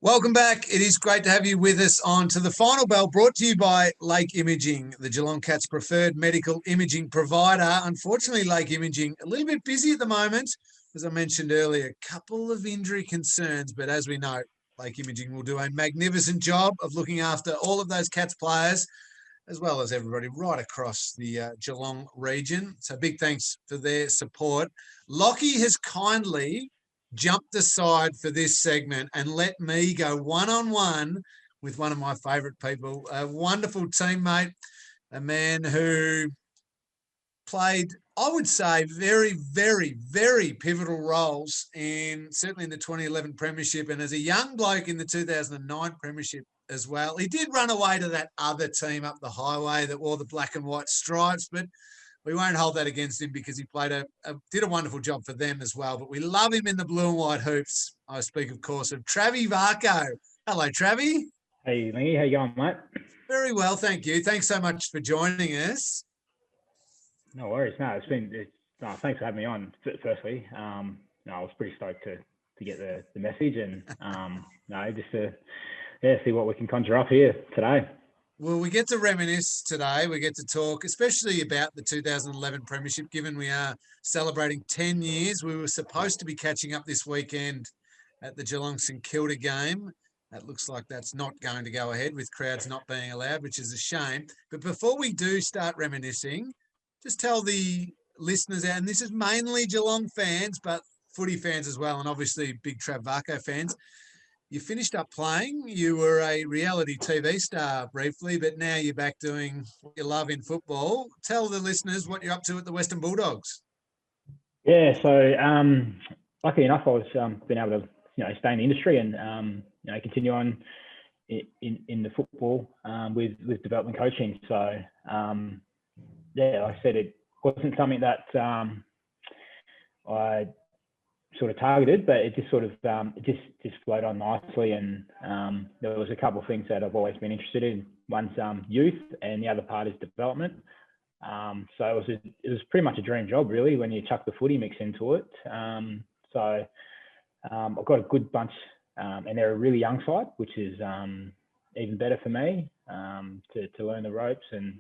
Welcome back. It is great to have you with us on to the final bell, brought to you by Lake Imaging, the Geelong Cats' preferred medical imaging provider. Unfortunately, Lake Imaging a little bit busy at the moment. As I mentioned earlier, a couple of injury concerns, but as we know, Lake Imaging will do a magnificent job of looking after all of those Cats players, as well as everybody right across the Geelong region. So big thanks for their support. Lockie has kindly jumped aside for this segment and let me go one-on-one with one of my favourite people, a wonderful teammate, a man who played, I would say, very, very, very pivotal roles certainly in the 2011 Premiership and as a young bloke in the 2009 Premiership as well. He did run away to that other team up the highway that wore the black and white stripes, but we won't hold that against him because he did a wonderful job for them as well. But we love him in the blue and white hoops. I speak, of course, of Travie Varcoe. Hello, Travie. Hey, Ling, how you going, mate? Very well, thank you. Thanks so much for joining us. No worries. Thanks for having me on. Firstly, I was pretty stoked to get the message and just to see what we can conjure up here today. Well, we get to reminisce today. We get to talk, especially about the 2011 Premiership, given we are celebrating 10 years. We were supposed to be catching up this weekend at the Geelong St Kilda game. It looks like that's not going to go ahead with crowds not being allowed, which is a shame. But before we do start reminiscing, just tell the listeners out, and this is mainly Geelong fans, but footy fans as well, and obviously big Trav Varcoe fans. You finished up playing. You were a reality TV star briefly, but now you're back doing what you love in football. Tell the listeners what you're up to at the Western Bulldogs. Yeah, so lucky enough, I was been able to stay in the industry and continue on in the football with development coaching. So like I said, it wasn't something that I sort of targeted, but it just sort of just flowed on nicely. And there was a couple of things that I've always been interested in. One's youth, and the other part is development. So it was pretty much a dream job, really, when you chuck the footy mix into it. So I've got a good bunch, and they're a really young side, which is even better for me to learn the ropes and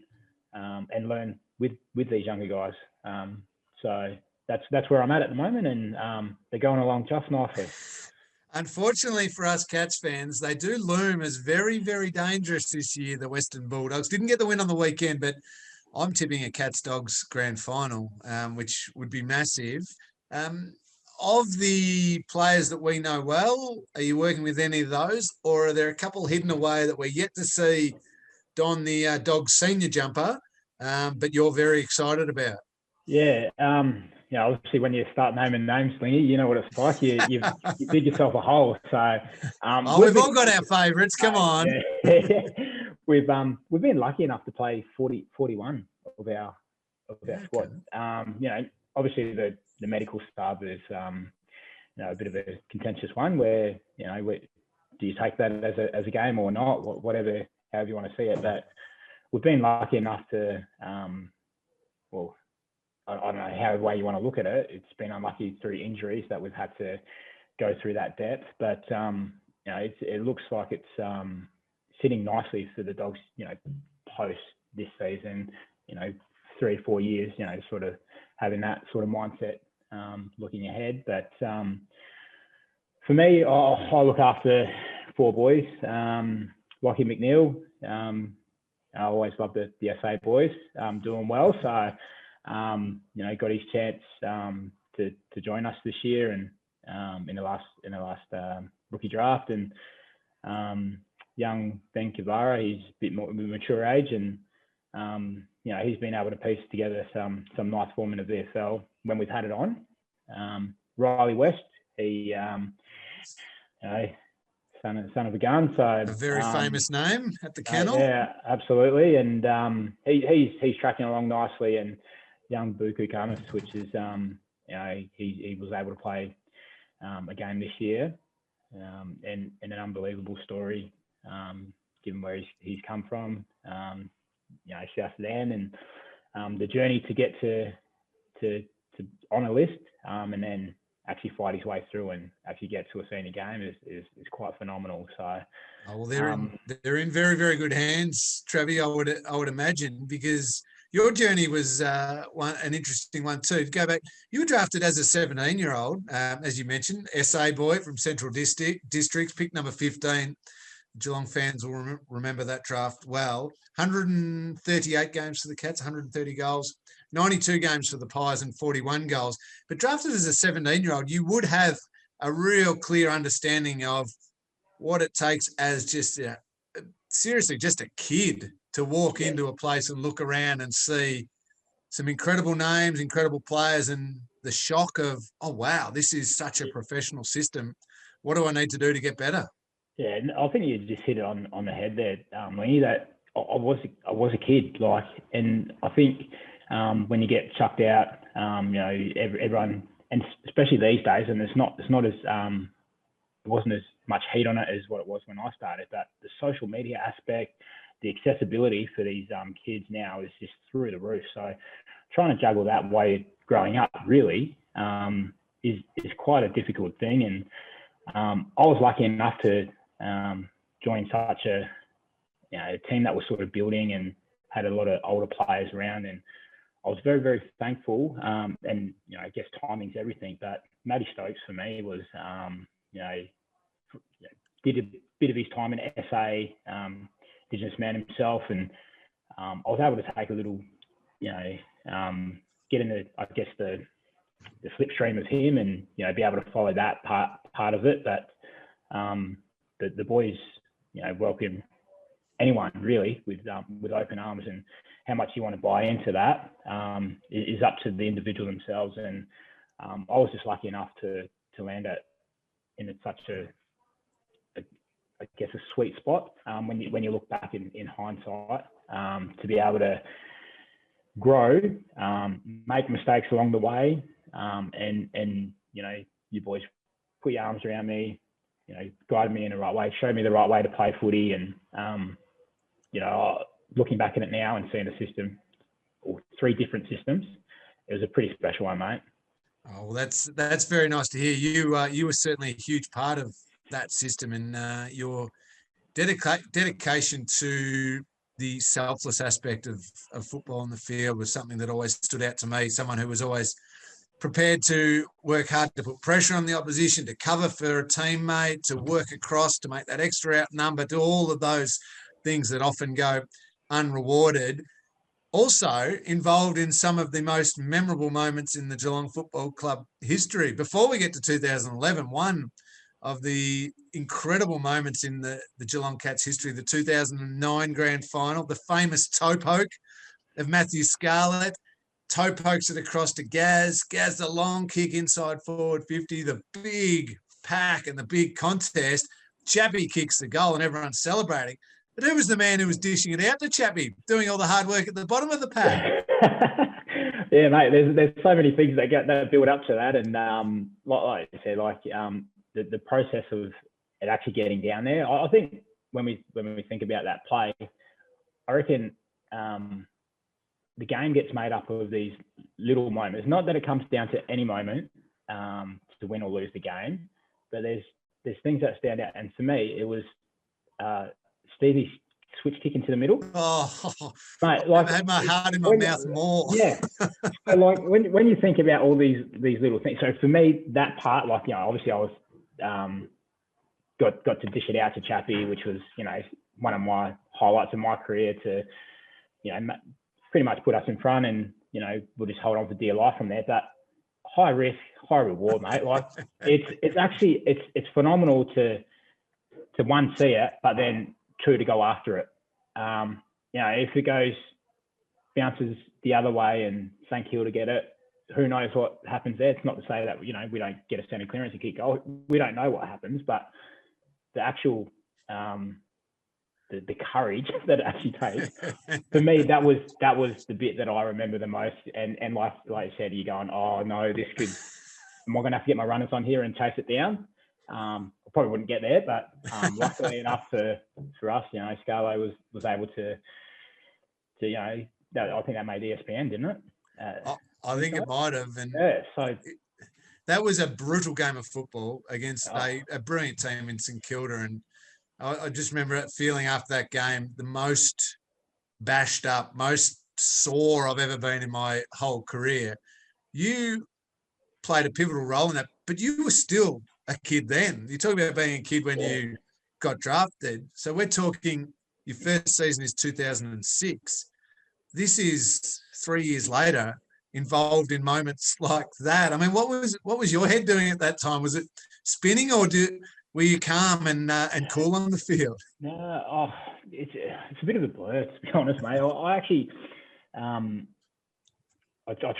learn with these younger guys. So that's where I'm at the moment, and they're going along just nicely. Unfortunately for us Cats fans, they do loom as very, very dangerous this year, the Western Bulldogs. Didn't get the win on the weekend, but I'm tipping a Cats Dogs grand final, which would be massive. Of the players that we know well, are you working with any of those, or are there a couple hidden away that we're yet to see don the Dogs senior jumper, but you're very excited about? Yeah, obviously when you start naming names, Lingy, you know what it's like. You dig yourself a hole. So we've all got our favourites. Come on. Yeah. We've been lucky enough to play 41 of our squad. Obviously the medical staff is a bit of a contentious one where do you take that as a game or not, whatever, however you want to see it. But we've been lucky enough to I don't know how way you want to look at it. It's been unlucky through injuries that we've had to go through that depth, but it looks like it's sitting nicely for the Dogs. Post this season, 3-4 years, sort of having that sort of mindset looking ahead. But for me, I look after 4 boys. Lockie McNeil, I always loved the SA boys doing well. So. Got his chance to join us this year and in the last rookie draft, and young Ben Kavara, he's a bit more mature age, and he's been able to piece together some nice form in the VFL when we've had it on. Riley West, he son of a gun, so a very famous name at the kennel. Yeah, absolutely, and he's tracking along nicely. And young Buku Kamis, which is he was able to play a game this year, and an unbelievable story given where he's come from, South Sudan, and the journey to get to on a list, and then actually fight his way through and actually get to a senior game is quite phenomenal. So, well, they're in very, very good hands, Travi. I would imagine, because your journey was an interesting one too. To go back, you were drafted as a 17-year-old, as you mentioned, SA boy from Central Districts, pick number 15. Geelong fans will remember that draft well. 138 games for the Cats, 130 goals, 92 games for the Pies and 41 goals. But drafted as a 17-year-old, you would have a real clear understanding of what it takes as just seriously just a kid to walk into a place and look around and see some incredible names, incredible players, and the shock of, oh, wow, this is such a professional system. What do I need to do to get better? Yeah, I think you just hit it on the head there, Ling, that I was a kid, like, and I think when you get chucked out, everyone, and especially these days, and it's not as it wasn't as much heat on it as what it was when I started, but the social media aspect, the accessibility for these kids now is just through the roof. So trying to juggle that way growing up really is quite a difficult thing. And I was lucky enough to join such a team that was sort of building and had a lot of older players around, and I was very, very thankful. And I guess timing's everything, but Matty Stokes for me was did a bit of his time in SA, Indigenous man himself, and I was able to take a little, get in the slipstream of him, and be able to follow that part of it. But the boys, welcome anyone really with open arms, and how much you want to buy into that is up to the individual themselves. And I was just lucky enough to land in such a sweet spot when you look back in hindsight, to be able to grow, make mistakes along the way, and you boys put your arms around me, guided me in the right way, showed me the right way to play footy, and looking back at it now and seeing the system, or 3 different systems, it was a pretty special one, mate. Oh, well, that's very nice to hear. You were certainly a huge part of that system, and your dedication to the selfless aspect of football on the field was something that always stood out to me. Someone who was always prepared to work hard to put pressure on the opposition, to cover for a teammate, to work across, to make that extra outnumber, to all of those things that often go unrewarded. Also involved in some of the most memorable moments in the Geelong Football Club history. Before we get to 2011, one of the incredible moments in the Geelong Cats history, the 2009 grand final, the famous toe poke of Matthew Scarlett. Toe pokes it across to Gaz. Gaz, the long kick inside forward 50, the big pack and the big contest. Chappie kicks the goal and everyone's celebrating. But who was the man who was dishing it out to Chappie, doing all the hard work at the bottom of the pack? Yeah, mate, there's so many things that build up to that. And like I said, the process of it actually getting down there, I think when we think about that play, I reckon the game gets made up of these little moments. Not that it comes down to any moment to win or lose the game, but there's things that stand out. And for me, it was Stevie's switch kick into the middle. Oh, mate, I had my heart in my mouth more. Yeah. So when you think about all these little things, so for me, that part, obviously I was got to dish it out to Chappie, which was, one of my highlights of my career, to, pretty much put us in front, and, we'll just hold on for dear life from there. But high risk, high reward, mate. It's actually, it's phenomenal to one, see it, but then 2, to go after it. If it bounces the other way and St Kilda get it, who knows what happens there? It's not to say that, we don't get a centre clearance and kick goal. We don't know what happens, but the actual, the courage that it actually takes, for me, that was the bit that I remember the most. And like I said, you're going, oh no, am I going to have to get my runners on here and chase it down? I probably wouldn't get there, but luckily enough for us, Scarlo was able to I think that made ESPN, didn't it? I think it might have. And yeah, so that was a brutal game of football against Oh, a brilliant team in St Kilda. And I just remember it feeling after that game the most bashed up, most sore I've ever been in my whole career. You played a pivotal role in that, but you were still a kid then. You talk about being a kid when yeah. you got drafted. So we're talking your first season is 2006. This is 3 years later, involved in moments like that. I mean, what was your head doing at that time? Was it spinning, or were you calm and cool on the field? No, it's a bit of a blur, to be honest, mate. I actually, I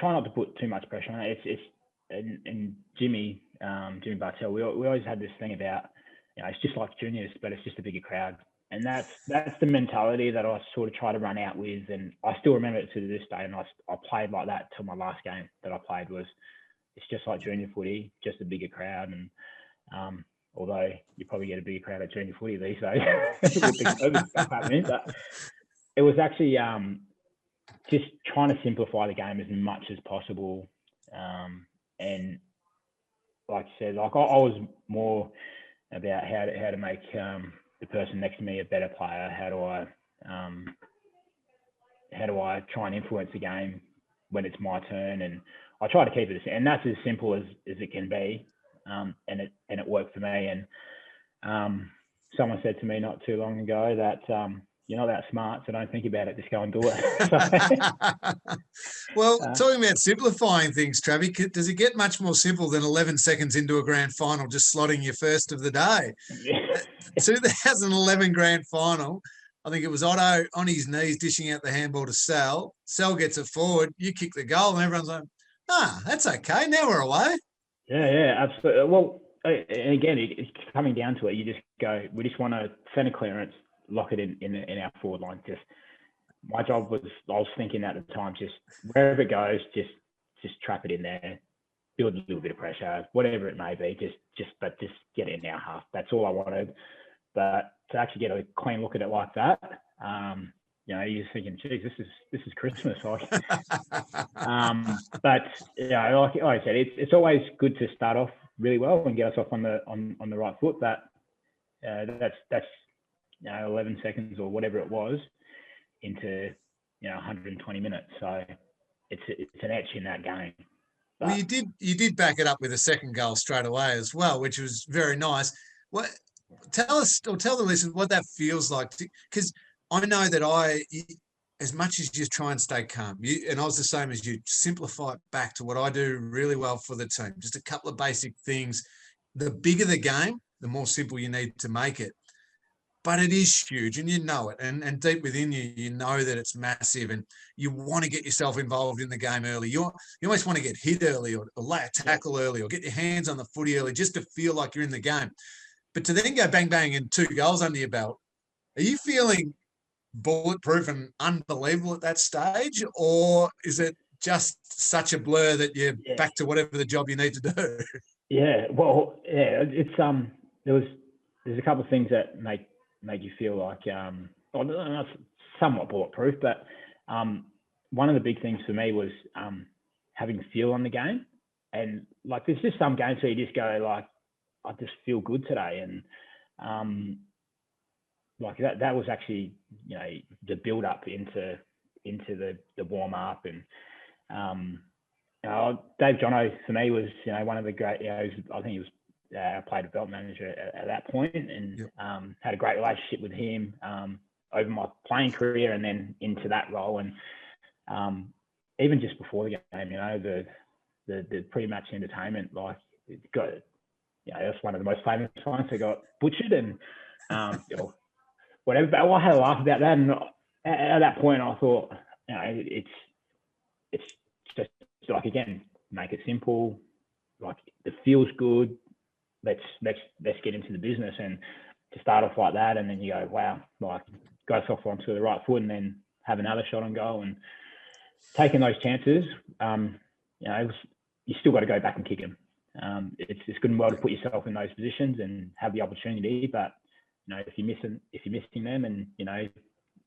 try not to put too much pressure on it. And Jimmy Bartell, we always had this thing about, it's just like juniors, but it's just a bigger crowd. And that's the mentality that I sort of try to run out with. And I still remember it to this day. And I played like that till my last game that I played was, it's just like junior footy, just a bigger crowd. And although you probably get a bigger crowd at junior footy these days with the COVID stuff happening, but it was actually just trying to simplify the game as much as possible. And like I said, like I was more about how to make the person next to me a better player. How do I try and influence the game when it's my turn? And I try to keep it, and that's as simple as it can be. And it worked for me. And someone said to me not too long ago that you're not that smart, so don't think about it. Just go and do it. Well, talking about simplifying things, Travi, does it get much more simple than 11 seconds into a grand final, just slotting your first of the day? Yeah. 2011 grand final, I think it was Otto on his knees dishing out the handball to Sal. Sal gets it forward, you kick the goal, and everyone's like, that's okay. Now we're away. Yeah, absolutely. Well, and again, it's coming down to it. You just go, we just want to send a clearance, lock it in our forward line. Just my job was, I was thinking at the time, just wherever it goes, just trap it in there, build a little bit of pressure, whatever it may be. Just get it in our half. That's all I wanted. But to actually get a clean look at it like that, you're thinking, geez, this is Christmas. Like, but like I said, it's always good to start off really well and get us off on the right foot. But that's 11 seconds or whatever it was into 120 minutes. So it's an etch in that game. But, well, you did back it up with a second goal straight away as well, which was very nice. What tell us or tell the listeners what that feels like, because I know that as much as you try and stay calm, and I was the same as you, simplify it back to what I do really well for the team. Just a couple of basic things. The bigger the game, the more simple you need to make it. But it is huge, and you know it. And deep within you, you know that it's massive, and you want to get yourself involved in the game early. You almost want to get hit early or lay a tackle early or get your hands on the footy early just to feel like you're in the game. But to then go bang, bang and 2 goals under your belt, are you feeling bulletproof and unbelievable at that stage, or is it just such a blur that you're back to whatever the job you need to do? Yeah, well, it's there's a couple of things that make you feel like somewhat bulletproof, but one of the big things for me was having feel on the game. And like there's just some games where you just go like, I just feel good today, and like that was actually the build up into the warm up. And Dave Jono for me was one of the great, I think he was played development manager at that point, and had a great relationship with him over my playing career and then into that role. And even just before the game, the pre-match entertainment, like it got, that's one of the most famous ones that got butchered and whatever. But I had a laugh about that, and at that point I thought, it's just like, again, make it simple, like it feels good. Let's get into the business, and to start off like that, and then you go, wow, like go off onto the right foot, and then have another shot on goal, and taking those chances. You still got to go back and kick them. It's good and well to put yourself in those positions and have the opportunity, but if you're missing them, and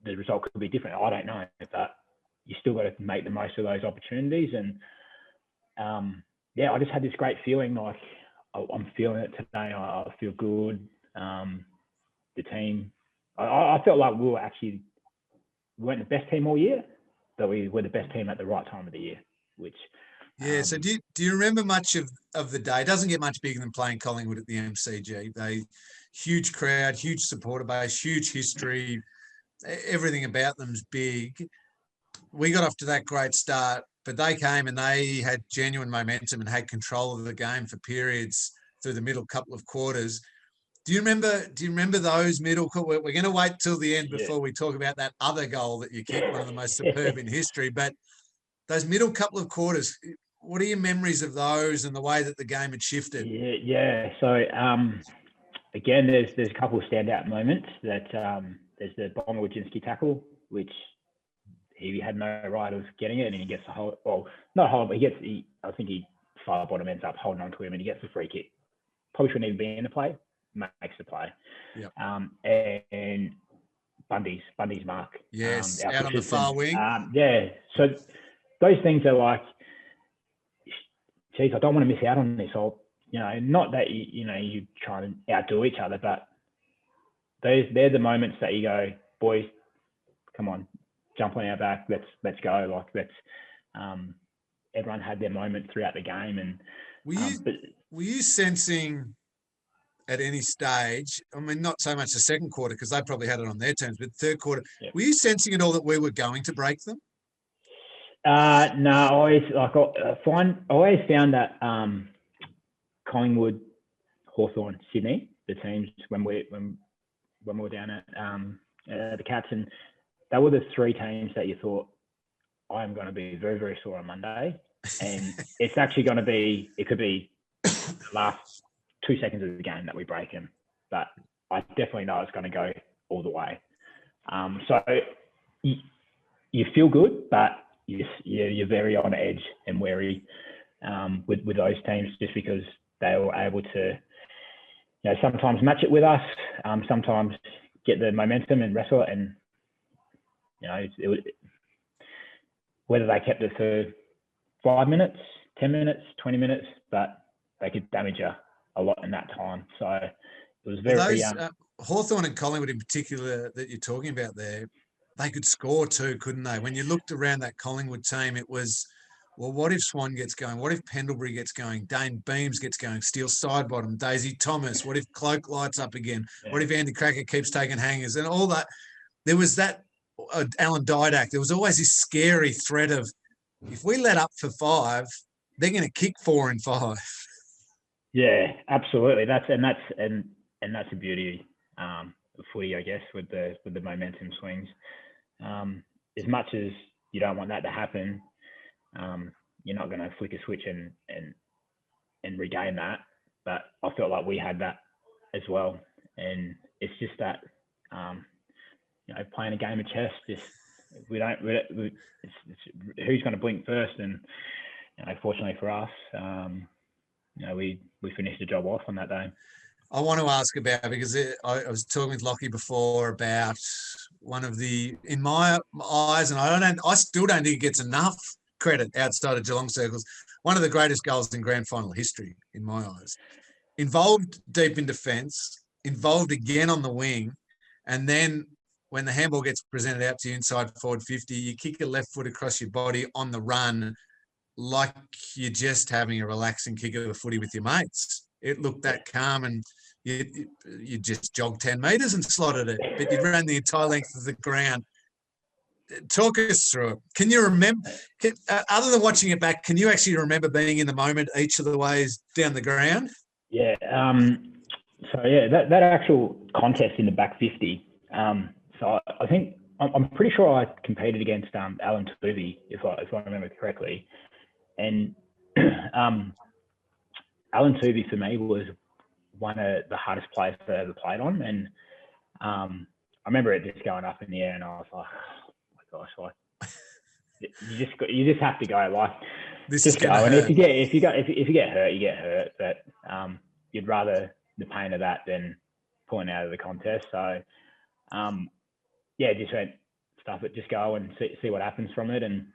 the result could be different. I don't know, but you still got to make the most of those opportunities. And yeah, I just had this great feeling like I'm feeling it today. I feel good. The team, I felt like we weren't the best team all year, but we were the best team at the right time of the year, which. Yeah. So do you remember much of the day? It doesn't get much bigger than playing Collingwood at the MCG. Huge crowd, huge supporter base, huge history. Everything about them's big. We got off to that great start, but they came and they had genuine momentum and had control of the game for periods through the middle couple of quarters. Do you remember those middle? We're going to wait till the end before we talk about that other goal that you kicked, one of the most superb in history. But those middle couple of quarters, what are your memories of those and the way that the game had shifted? Yeah. So again, there's a couple of standout moments. That there's the Bomber Wojcinski tackle, which he had no right of getting it, and he gets the hold. Well, not hold, but I think he far bottom ends up holding on to him, and he gets the free kick. Probably shouldn't even be in the play. Makes the play. Yep. And Bundy's mark. Yes, out on the far wing. Yeah. So those things are like, geez, I don't want to miss out on this. Not that you try and outdo each other, but they're the moments that you go, boys, come on, jump on our back. Let's go. Like everyone had their moment throughout the game. And were you sensing at any stage, I mean, not so much the second quarter because they probably had it on their terms, but third quarter, were you sensing at all that we were going to break them? No, I always found that Collingwood, Hawthorn, Sydney, the teams when we were down at the Cats, and they were the three teams that you thought, I am going to be very, very sore on Monday, and it's actually going to be, it could be the last 2 seconds of the game that we break them, but I definitely know it's going to go all the way. So you feel good, but you're very on edge and wary with those teams, just because they were able to, sometimes match it with us, sometimes get the momentum and wrestle it, and whether they kept it for 5 minutes, 10 minutes, 20 minutes, but they could damage you a lot in that time. So it was very. Hawthorn and Collingwood in particular that you're talking about there, they could score too, couldn't they? When you looked around that Collingwood team, it was, well, what if Swan gets going? What if Pendlebury gets going? Dane Beams gets going, Steele Sidebottom, Daisy Thomas. What if Cloak lights up again? Yeah. What if Andy Cracker keeps taking hangers and all that? There was that Alan Didak. There was always this scary threat of, if we let up for 5, they're going to kick 4 in 5. Yeah, absolutely. That's the beauty of footy, I guess, with the momentum swings. As much as you don't want that to happen, you're not going to flick a switch and regain that. But I felt like we had that as well, and it's just that playing a game of chess. Just it's who's going to blink first, and fortunately for us, we finished the job off on that day. I want to ask about, because I was talking with Lockie before about one of the, in my eyes, and I still don't think it gets enough credit outside of Geelong circles, one of the greatest goals in grand final history, in my eyes. Involved deep in defence, involved again on the wing, and then when the handball gets presented out to you inside forward 50, you kick a left foot across your body on the run like you're just having a relaxing kick of the footy with your mates. It looked that calm, and you just jogged 10 metres and slotted it, but you ran the entire length of the ground. Talk us through it. Can you remember, other than watching it back, can you actually remember being in the moment each of the ways down the ground? Yeah. So, yeah, that actual contest in the back 50, so I think, I'm pretty sure I competed against Alan Tuvey, if I remember correctly. And Alan Tuvey for me was one of the hardest players I ever played on. And I remember it just going up in the air, and I was like, oh my gosh, like you just have to go, like this just is go. And hurt. if you get hurt, you get hurt. But you'd rather the pain of that than pulling out of the contest. So just went, stuff it, just go and see what happens from it. And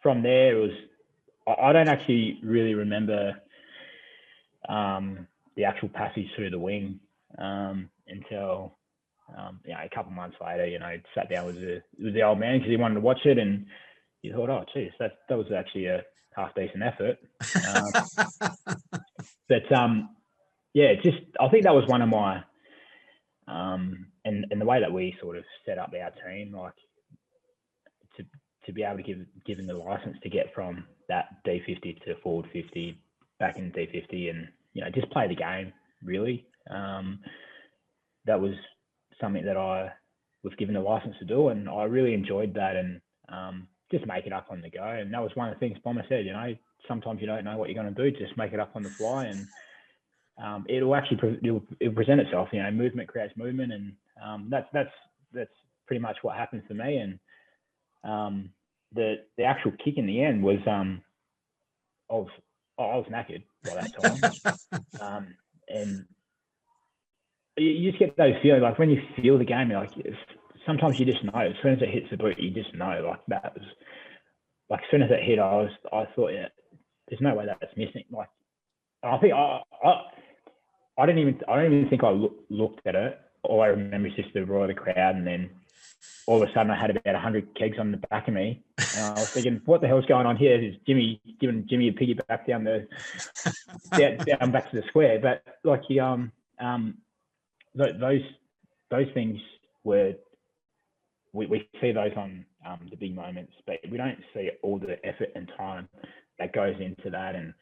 from there, it was, I don't actually really remember the actual passage through the wing until a couple of months later. Sat down with the old man because he wanted to watch it, and he thought, oh, geez, that was actually a half decent effort. But just I think that was one of my and the way that we sort of set up our team, like to be able to give them the license to get from that D50 to forward 50, back in D50, and just play the game really. That was something that I was given the license to do, and I really enjoyed that, and just make it up on the go. And that was one of the things Bomber said, sometimes you don't know what you're going to do, just make it up on the fly, and it'll actually it'll present itself. Movement creates movement, and that's pretty much what happens to me. And the actual kick in the end was I was knackered by that time, and you just get those feelings, like when you feel the game, you're like, sometimes you just know. As soon as it hits the boot, you just know. Like that was, like as soon as it hit, I thought, yeah, there's no way that's missing. Like I think I don't even think I looked at it. All I remember is just the roar of the crowd, and then all of a sudden I had about 100 kegs on the back of me, and I was thinking, what the hell's going on here? Is Jimmy giving Jimmy a piggyback down down back to the square? But like those things were, we see those on the big moments, but we don't see all the effort and time that goes into that. And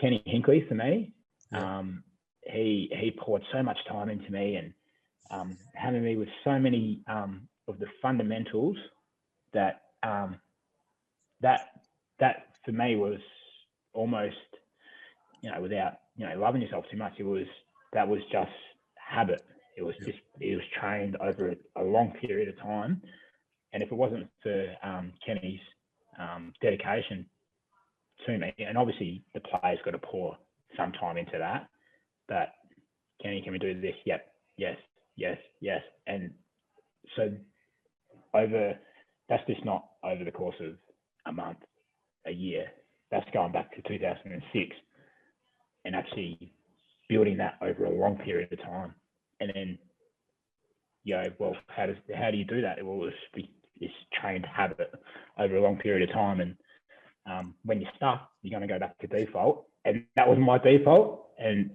Kenny Hinkley, for me, he poured so much time into me, and having me with so many of the fundamentals that that for me was almost, without loving yourself too much, that was just habit. It was trained over a long period of time, and if it wasn't for Kenny's dedication to me, and obviously the player's got to pour some time into that, but Kenny, can we do this? Yep, yes, and so that's just not over the course of a month, a year. That's going back to 2006, and actually building that over a long period of time. And then, well, how do you do that? Well, it's trained habit over a long period of time. And when you're stuck, you're going to go back to default. And that was my default. And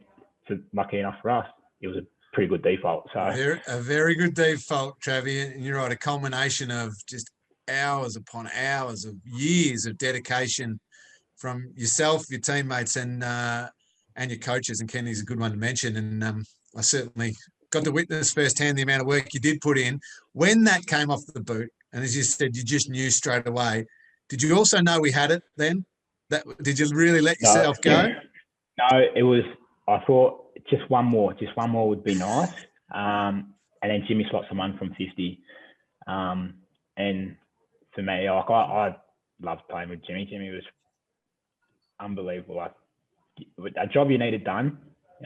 so lucky enough for us, it was a pretty good default. So a very good default, Travi. And you're right, a culmination of just hours upon hours of years of dedication from yourself, your teammates, and your coaches. And Kenny's a good one to mention. And I certainly got to witness firsthand the amount of work you did put in when that came off the boot. And as you said, you just knew straight away. Did you also know we had it then? Did you really let yourself go? No, it was, I thought just one more would be nice. And then Jimmy slots someone from 50. And for me, like I loved playing with Jimmy. Jimmy was unbelievable. Like a job you needed done,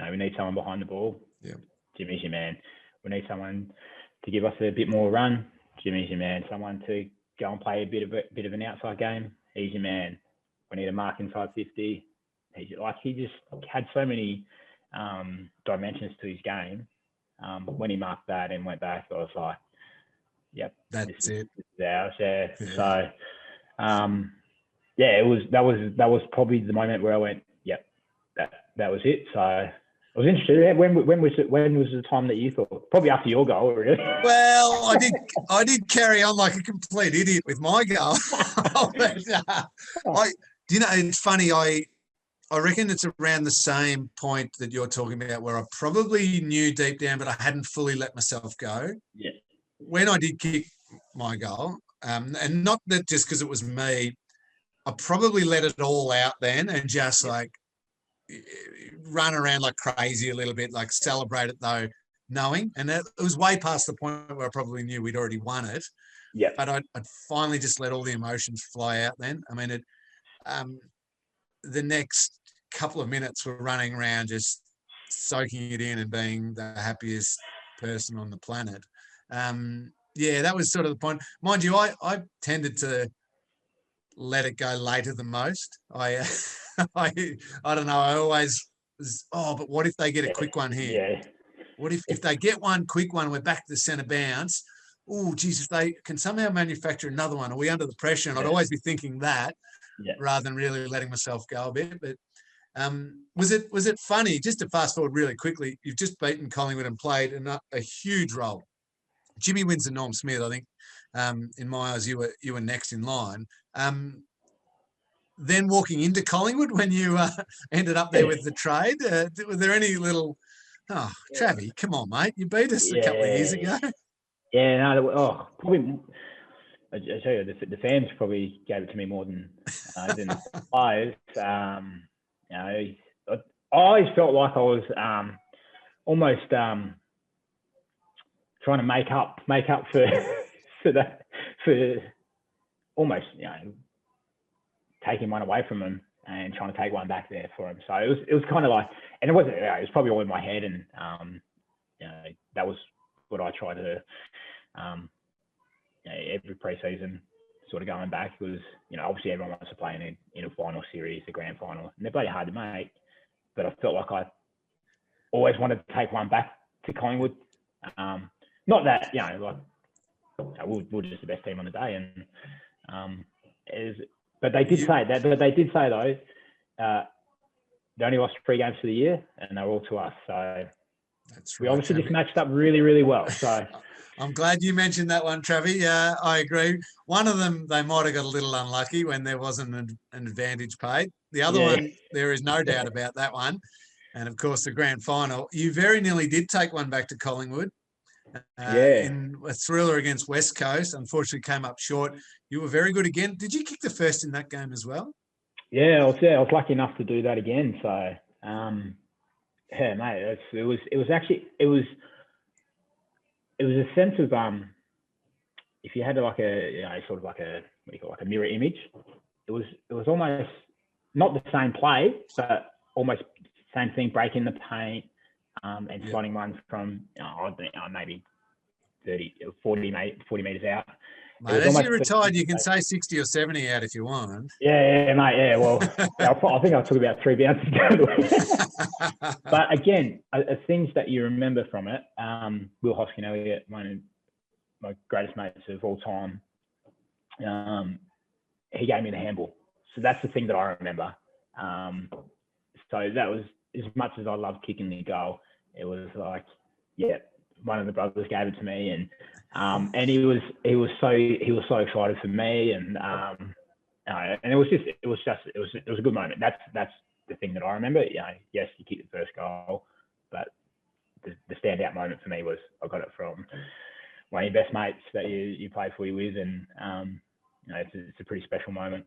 we need someone behind the ball. Yeah. Jimmy's your man. We need someone to give us a bit more run. Jimmy's your man. Someone to go and play a bit of an outside game. He's your man. We need a mark inside 50. He just had so many dimensions to his game. When he marked that and went back, I was like, "Yep, that's it. This is ours." Yeah. So, that was probably the moment where I went, "Yep, that was it." So I was interested. When was it? When was the time that you thought? Probably after your goal, really. Well, I did carry on like a complete idiot with my goal. But, it's funny. I reckon it's around the same point that you're talking about, where I probably knew deep down, but I hadn't fully let myself go. Yeah. When I did kick my goal, and not that just because it was me, I probably let it all out then and just like run around like crazy a little bit, like celebrate it though, knowing. And it was way past the point where I probably knew we'd already won it. Yeah. But I'd finally just let all the emotions fly out then. I mean, the next couple of minutes were running around just soaking it in and being the happiest person on the planet. That was sort of the point. Mind you, I tended to let it go later than most. I don't know. I always was, oh, but what if they get a quick one here? Yeah. What if they get one quick one, we're back to the centre bounce. Oh, geez, if they can somehow manufacture another one, are we under the pressure? And I'd always be thinking that rather than really letting myself go a bit. But was it funny? Just to fast forward really quickly, you've just beaten Collingwood and played a huge role. Jimmy wins and Norm Smith, I think. In my eyes, you were next in line. Then walking into Collingwood when you ended up there with the trade, were there any little, oh, Travie, come on, mate, you beat us a couple of years ago. Yeah, no, probably. I tell you, the fans probably gave it to me more than the players. I always felt like I was almost trying to make up for almost taking one away from them and trying to take one back there for him. So it was kind of like, and it was probably all in my head, and that was what I tried to every preseason sort of going back was, obviously everyone wants to play in a final series, a grand final, and they're bloody hard to make. But I felt like I always wanted to take one back to Collingwood. Not that, we're just the best team on the day, and but they did say that. But they did say though, they only lost 3 games for the year, and they were all to us. So we obviously just matched up really, really well. So I'm glad you mentioned that one, Travie. Yeah, I agree. One of them, they might have got a little unlucky when there wasn't an advantage paid. The other one, there is no doubt about that one. And of course, the grand final, you very nearly did take one back to Collingwood. In a thriller against West Coast. Unfortunately, came up short. You were very good again. Did you kick the first in that game as well? Yeah, I was lucky enough to do that again. So, mate, it was a sense of if you had like a sort of like a like a mirror image, it was almost not the same play, but almost same thing, breaking the paint and slotting one from maybe 40 meters out. Mate, as you retired, you can say 60 or 70 out if you want. Yeah, mate. Yeah, well, I think I took about 3 bounces down. But again, things that you remember from it, Will Hoskin Elliott, one of my greatest mates of all time, he gave me the handball. So that's the thing that I remember. So that was, as much as I loved kicking the goal, it was like, one of the brothers gave it to me, and he was so excited for me, and it was a good moment. That's the thing that I remember. Yes, you kicked the first goal, but the standout moment for me was I got it from one of your best mates that you played for with, and it's a pretty special moment.